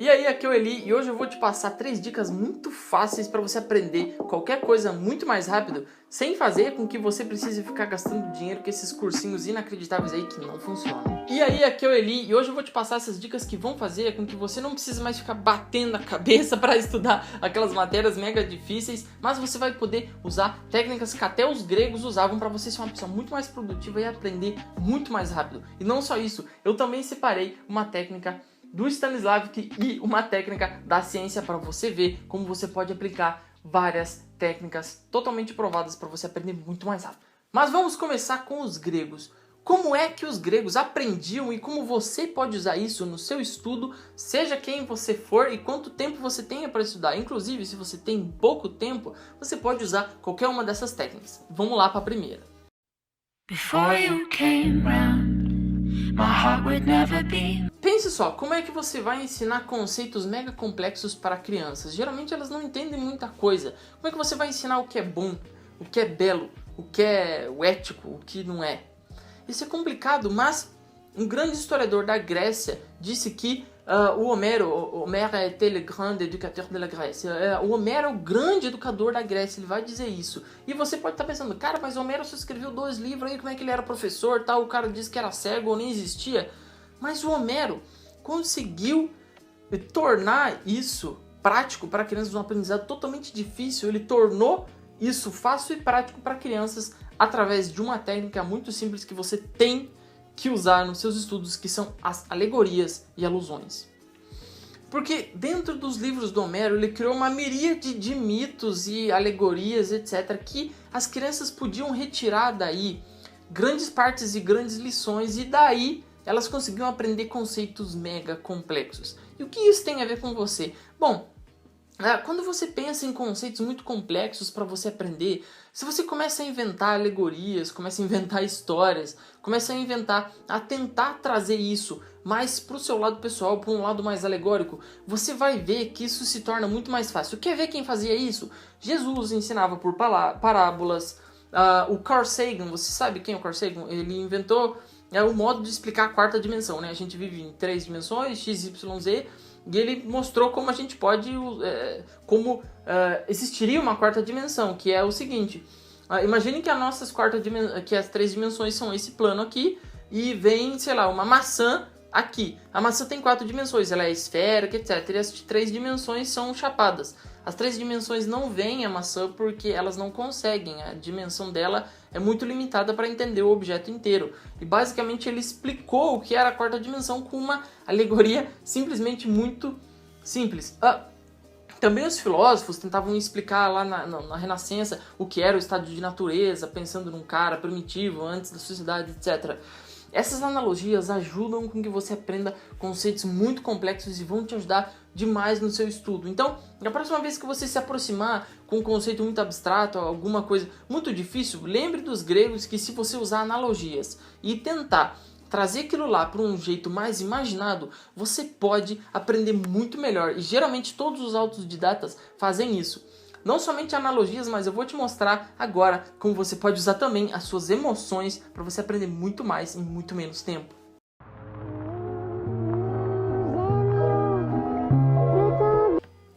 E aí, aqui é o Eli e hoje eu vou te passar 3 dicas muito fáceis para você aprender qualquer coisa muito mais rápido, sem fazer com que você precise ficar gastando dinheiro com esses cursinhos inacreditáveis aí que não funcionam. E aí, aqui é o Eli e hoje eu vou te passar essas dicas que vão fazer com que você não precise mais ficar batendo a cabeça para estudar aquelas matérias mega difíceis, mas você vai poder usar técnicas que até os gregos usavam para você ser uma pessoa muito mais produtiva e aprender muito mais rápido. E não só isso, eu também separei uma técnica do Stanislavski e uma técnica da ciência para você ver como você pode aplicar várias técnicas totalmente provadas para você aprender muito mais rápido. Mas vamos começar com os gregos. Como é que os gregos aprendiam e como você pode usar isso no seu estudo, seja quem você for e quanto tempo você tenha para estudar. Inclusive, se você tem pouco tempo, você pode usar qualquer uma dessas técnicas. Vamos lá para a primeira. Before you came round, my heart would never beat. Pense só, como é que você vai ensinar conceitos mega complexos para crianças? Geralmente elas não entendem muita coisa. Como é que você vai ensinar o que é bom, o que é belo, o que é ético, o que não é? Isso é complicado, mas um grande historiador da Grécia disse que o Homero était le grand éducateur de la Grèce. O Homero é o grande educador da Grécia, ele vai dizer isso. E você pode estar pensando, cara, mas o Homero só escreveu 2 livros aí, como é que ele era professor, tal? O cara disse que era cego ou nem existia. Mas o Homero conseguiu tornar isso prático para crianças, um aprendizado totalmente difícil. Ele tornou isso fácil e prático para crianças através de uma técnica muito simples que você tem que usar nos seus estudos, que são as alegorias e alusões. Porque dentro dos livros do Homero, ele criou uma miríade de mitos e alegorias, etc., que as crianças podiam retirar daí grandes partes e grandes lições, e daí elas conseguiam aprender conceitos mega complexos. E o que isso tem a ver com você? Bom, quando você pensa em conceitos muito complexos para você aprender, se você começa a inventar alegorias, começa a inventar histórias, começa a tentar trazer isso mais para o seu lado pessoal, para um lado mais alegórico, você vai ver que isso se torna muito mais fácil. Quer ver quem fazia isso? Jesus ensinava por parábolas. O Carl Sagan, você sabe quem é o Carl Sagan? Ele inventou o modo de explicar a 4ª dimensão, né? A gente vive em 3 dimensões, x, y, z, e ele mostrou como a gente pode, existiria uma 4ª dimensão, que é o seguinte: imagine que que as 3 dimensões são esse plano aqui, e vem, sei lá, uma maçã aqui. A maçã tem 4 dimensões, ela é esférica, etc. E as 3 dimensões são chapadas. As 3 dimensões não veem a maçã porque elas não conseguem, a dimensão dela é muito limitada para entender o objeto inteiro. E basicamente ele explicou o que era a 4ª dimensão com uma alegoria simplesmente muito simples. Também os filósofos tentavam explicar lá na Renascença o que era o estado de natureza, pensando num cara primitivo antes da sociedade, etc. Essas analogias ajudam com que você aprenda conceitos muito complexos e vão te ajudar demais no seu estudo. Então, na próxima vez que você se aproximar com um conceito muito abstrato, alguma coisa muito difícil, lembre dos gregos que se você usar analogias e tentar trazer aquilo lá para um jeito mais imaginado, você pode aprender muito melhor. E geralmente todos os autodidatas fazem isso. Não somente analogias, mas eu vou te mostrar agora como você pode usar também as suas emoções para você aprender muito mais em muito menos tempo.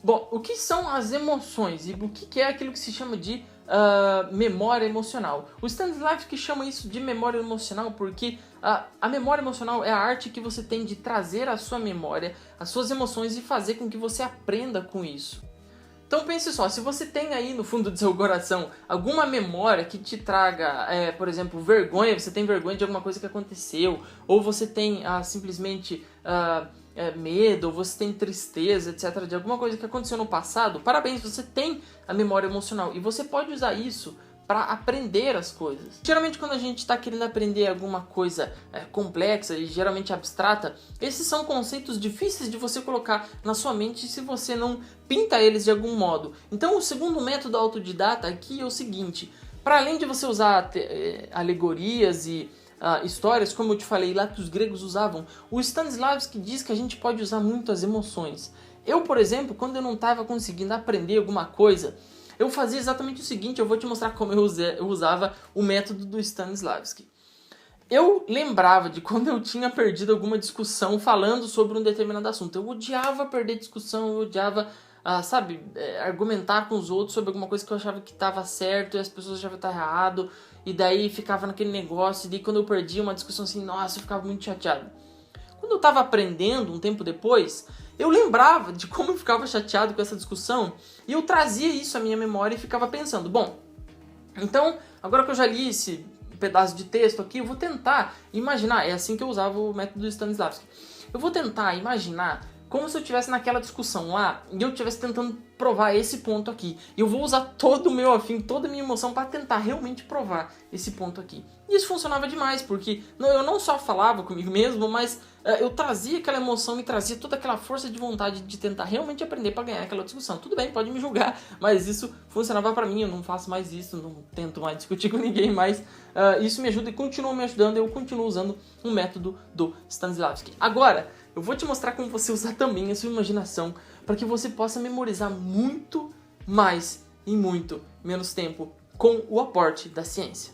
Bom, o que são as emoções e o que é aquilo que se chama de memória emocional? O Stanislavski chama isso de memória emocional porque a memória emocional é a arte que você tem de trazer à sua memória as suas emoções e fazer com que você aprenda com isso. Então pense só, se você tem aí no fundo do seu coração alguma memória que te traga, por exemplo, vergonha, você tem vergonha de alguma coisa que aconteceu, ou você tem simplesmente medo, ou você tem tristeza, etc., de alguma coisa que aconteceu no passado, parabéns, você tem a memória emocional e você pode usar isso para aprender as coisas. Geralmente quando a gente está querendo aprender alguma coisa complexa e geralmente abstrata, esses são conceitos difíceis de você colocar na sua mente se você não pinta eles de algum modo. Então o segundo método autodidata aqui é o seguinte: para além de você usar alegorias e histórias, como eu te falei lá que os gregos usavam, o Stanislavski diz que a gente pode usar muito as emoções. Eu, por exemplo, quando eu não estava conseguindo aprender alguma coisa, eu fazia exatamente o seguinte, eu vou te mostrar como eu usava o método do Stanislavski. Eu lembrava de quando eu tinha perdido alguma discussão falando sobre um determinado assunto. Eu odiava perder discussão, eu odiava, argumentar com os outros sobre alguma coisa que eu achava que estava certo e as pessoas achavam que estava errado. E daí ficava naquele negócio, e daí quando eu perdia uma discussão assim, nossa, eu ficava muito chateado. Quando eu estava aprendendo, um tempo depois, eu lembrava de como eu ficava chateado com essa discussão e eu trazia isso à minha memória e ficava pensando, bom, então, agora que eu já li esse pedaço de texto aqui, eu vou tentar imaginar, é assim que eu usava o método Stanislavski, eu vou tentar imaginar como se eu estivesse naquela discussão lá e eu estivesse tentando provar esse ponto aqui. E eu vou usar todo o meu afim, toda a minha emoção para tentar realmente provar esse ponto aqui. E isso funcionava demais, porque eu não só falava comigo mesmo, mas eu trazia aquela emoção, me trazia toda aquela força de vontade de tentar realmente aprender para ganhar aquela discussão. Tudo bem, pode me julgar, mas isso funcionava para mim, eu não faço mais isso, não tento mais discutir com ninguém, mas isso me ajuda e continua me ajudando, eu continuo usando o método do Stanislavski. Agora, eu vou te mostrar como você usar também a sua imaginação para que você possa memorizar muito mais em muito menos tempo com o aporte da ciência.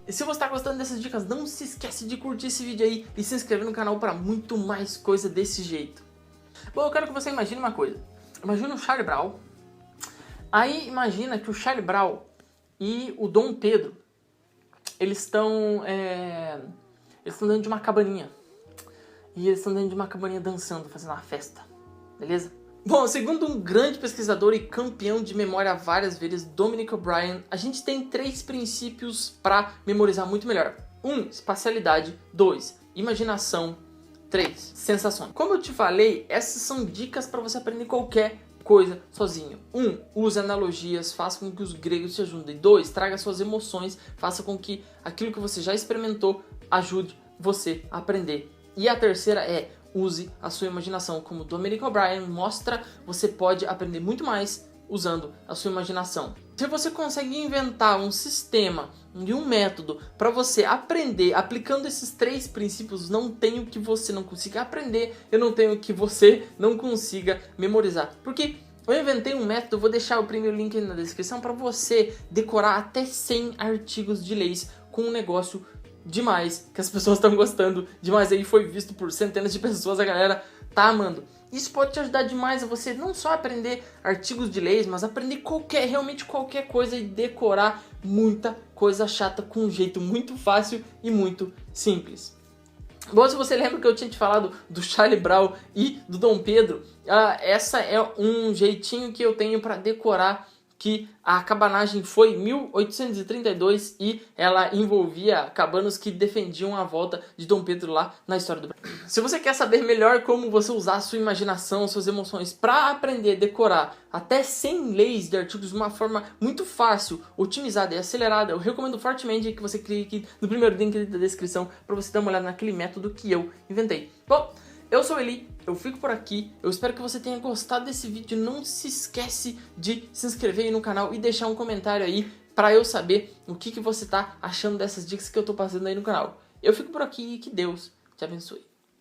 E se você está gostando dessas dicas, não se esquece de curtir esse vídeo aí e se inscrever no canal para muito mais coisa desse jeito. Bom, eu quero que você imagine uma coisa. Imagina o Charlie Brown. Aí imagina que o Charlie Brown e o Dom Pedro, eles estão dentro de uma cabaninha. E eles estão dentro de uma cabaninha dançando, fazendo uma festa. Beleza? Bom, segundo um grande pesquisador e campeão de memória várias vezes, Dominic O'Brien, a gente tem 3 princípios para memorizar muito melhor. 1, espacialidade. 2, imaginação. 3, sensações. Como eu te falei, essas são dicas para você aprender qualquer coisa sozinho. 1, use analogias, faça com que os gregos te ajudem. 2, traga suas emoções, faça com que aquilo que você já experimentou ajude você a aprender. E a terceira é, use a sua imaginação. Como Dominic O'Brien mostra, você pode aprender muito mais usando a sua imaginação. Se você consegue inventar um sistema e um método para você aprender aplicando esses 3 princípios, não tem o que você não consiga aprender, eu não tenho o que você não consiga memorizar. Porque eu inventei um método, vou deixar o primeiro link aí na descrição para você decorar até 100 artigos de leis com um negócio demais, que as pessoas estão gostando demais, aí foi visto por centenas de pessoas, a galera tá amando. Isso pode te ajudar demais a você não só aprender artigos de leis, mas aprender realmente qualquer coisa e decorar muita coisa chata com um jeito muito fácil e muito simples. Bom, se você lembra que eu tinha te falado do Charlie Brown e do Dom Pedro, essa é um jeitinho que eu tenho para decorar que a cabanagem foi em 1832 e ela envolvia cabanos que defendiam a volta de Dom Pedro lá na história do Brasil. Se você quer saber melhor como você usar a sua imaginação, suas emoções para aprender a decorar até 100 leis de artigos de uma forma muito fácil, otimizada e acelerada, eu recomendo fortemente que você clique no primeiro link da descrição para você dar uma olhada naquele método que eu inventei. Bom, eu sou o Eli, eu fico por aqui, eu espero que você tenha gostado desse vídeo, não se esquece de se inscrever aí no canal e deixar um comentário aí para eu saber o que você tá achando dessas dicas que eu tô passando aí no canal. Eu fico por aqui e que Deus te abençoe.